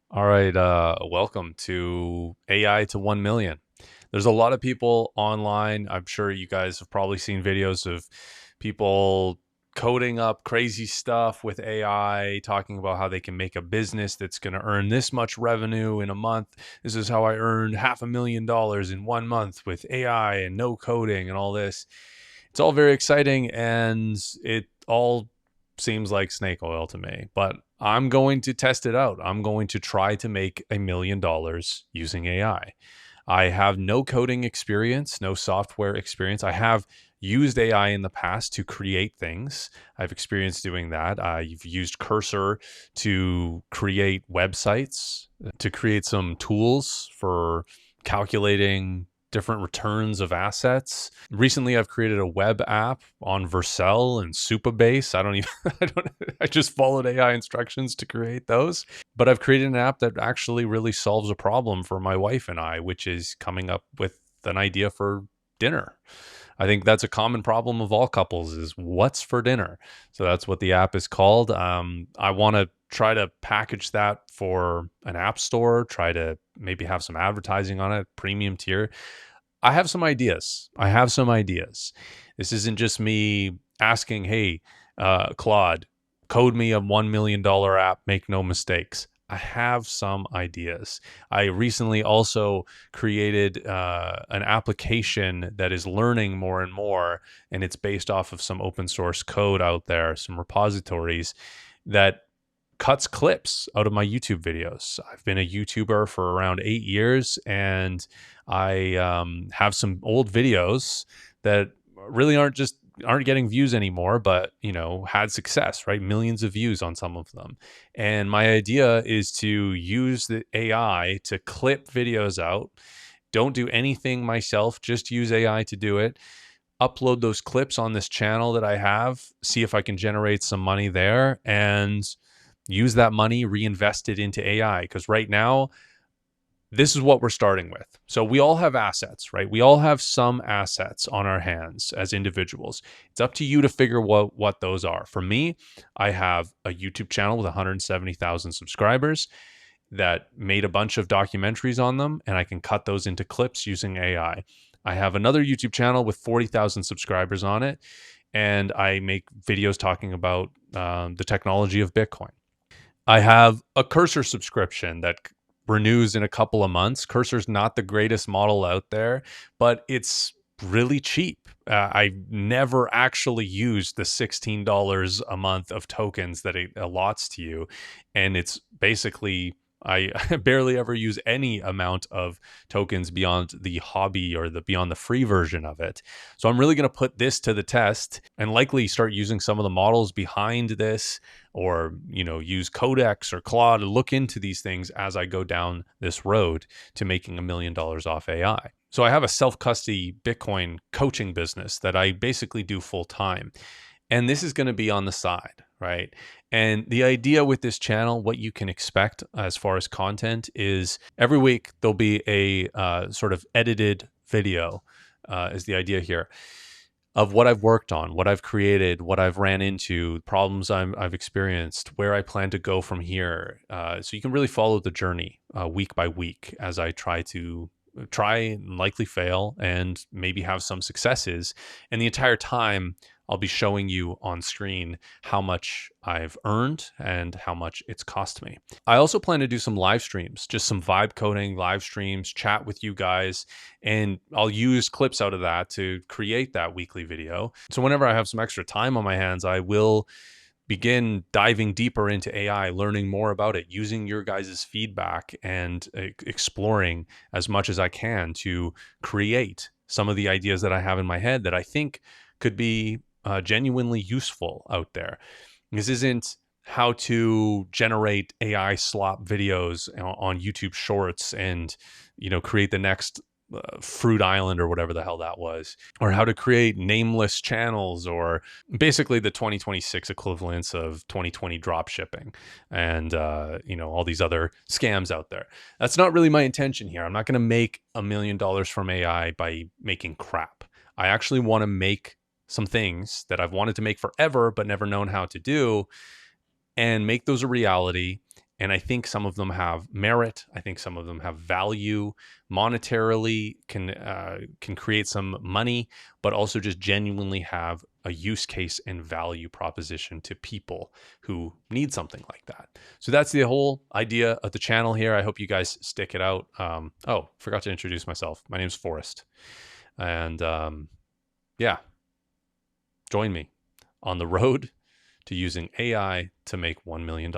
All right, welcome to AI to 1 million. There's a lot of people online. I'm sure you guys have probably seen videos of people coding up crazy stuff with AI, talking about how they can make a business that's going to earn this much revenue in a month. This is how I earned $500,000 in 1 month with AI and no coding and all this. It's all very exciting and it all seems like snake oil to me, but I'm going to test it out. I'm going to try to make $1 million using AI. I have no coding experience, no software experience. I have used AI in the past to create things. I've experienced doing that. I've used Cursor to create websites, to create some tools for calculating different returns of assets. Recently, I've created a web app on Vercel and Supabase. I just followed AI instructions to create those. But I've created an app that actually really solves a problem for my wife and I, which is coming up with an idea for dinner. I think that's a common problem of all couples is what's for dinner. So that's what the app is called. I want to try to package that for an app store, try to maybe have some advertising on it, premium tier. I have some ideas. This isn't just me asking, hey, Claude, code me a $1 million app, make no mistakes. I have some ideas. I recently also created an application that is learning more and more, and it's based off of some open source code out there, some repositories that cuts clips out of my YouTube videos. I've been a YouTuber for around 8 years, and I have some old videos that really aren't getting views anymore, but had success, right? Millions of views on some of them. And my idea is to use the AI to clip videos out. Don't do anything myself, just use AI to do it. Upload those clips on this channel that I have, see if I can generate some money there, and use that money, reinvest it into AI. Because right now, this is what we're starting with. So we all have assets, right? We all have some assets on our hands as individuals. It's up to you to figure what those are. For me, I have a YouTube channel with 170,000 subscribers that made a bunch of documentaries on them, and I can cut those into clips using AI. I have another YouTube channel with 40,000 subscribers on it, and I make videos talking about the technology of Bitcoin. I have a Cursor subscription that renews in a couple of months. Cursor's not the greatest model out there, but it's really cheap. I never actually used the $16 a month of tokens that it allots to you. And it's basically, I barely ever use any amount of tokens beyond the hobby or beyond the free version of it. So I'm really going to put this to the test and likely start using some of the models behind this, or use Codex or Claude to look into these things as I go down this road to making $1 million off AI. So I have a self-custody Bitcoin coaching business that I basically do full time. And this is going to be on the side, right? And the idea with this channel, what you can expect as far as content is every week there'll be a sort of edited video, is the idea here, of what I've worked on, what I've created, what I've ran into, problems I've experienced, where I plan to go from here. So you can really follow the journey week by week as I try and likely fail and maybe have some successes. And the entire time, I'll be showing you on screen how much I've earned and how much it's cost me. I also plan to do some live streams, just some vibe coding live streams, chat with you guys, and I'll use clips out of that to create that weekly video. So whenever I have some extra time on my hands, I will begin diving deeper into AI, learning more about it, using your guys' feedback and exploring as much as I can to create some of the ideas that I have in my head that I think could be genuinely useful out there. This isn't how to generate AI slop videos on YouTube Shorts and create the next Fruit Island or whatever the hell that was, or how to create nameless channels, or basically the 2026 equivalents of 2020 drop shipping and all these other scams out there. That's not really my intention here. I'm not going to make $1 million from AI by making crap. I actually want to make some things that I've wanted to make forever but never known how to do, and make those a reality, And I think some of them have merit. I think some of them have value monetarily, can create some money, but also just genuinely have a use case and value proposition to people who need something like that. So that's the whole idea of the channel here. I hope you guys stick it out. Oh, forgot to introduce myself. My name's Forrest. And yeah, join me on the road to using AI to make $1 million.